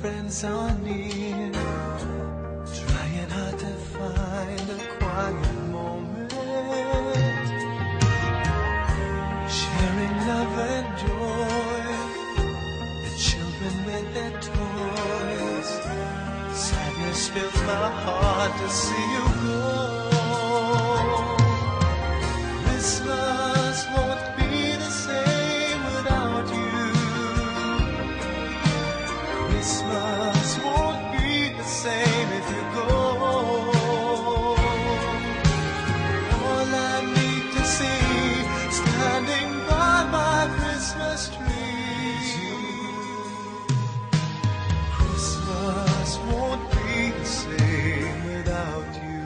friends are near, trying hard to find a quiet moment, sharing love and joy, the children with their toys. Sadness fills my heart to see you go. Christmas won't be the same without you. Christmas won't be the same if you go. All I need to see standing by my Christmas tree is you. Christmas won't be the same without you.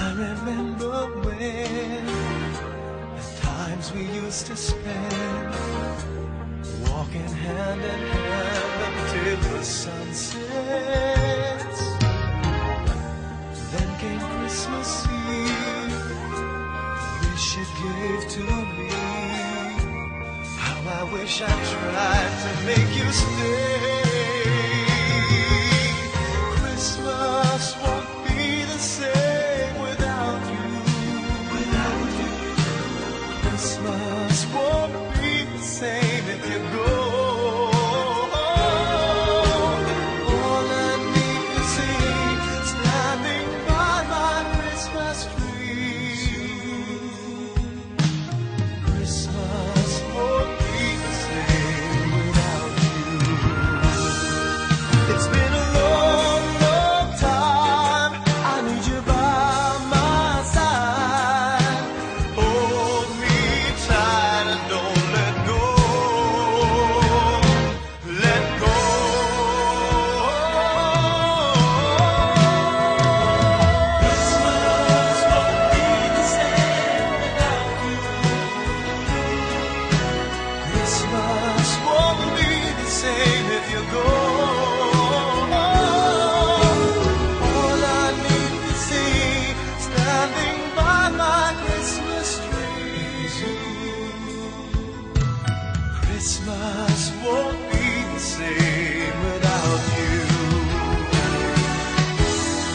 I remember when we used to spend walking hand in hand until the sun sets. Then came Christmas Eve, the wish you gave to me. How I wish I tried to make you stay. Christmas won't be the same without you. Christmas won't be the same if you go. All I need to see standing by my Christmas tree. Christmas won't be the same without you. It's been a long, long time. I need you by my side. Hold me tight and don't let go. Let go. Christmas won't be the same without you. Christmas won't be the same if you go. All I need to see standing by my Christmas tree is you. Christmas won't be the same without you.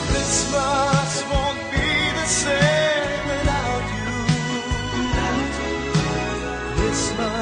Christmas won't be the same without you. Christmas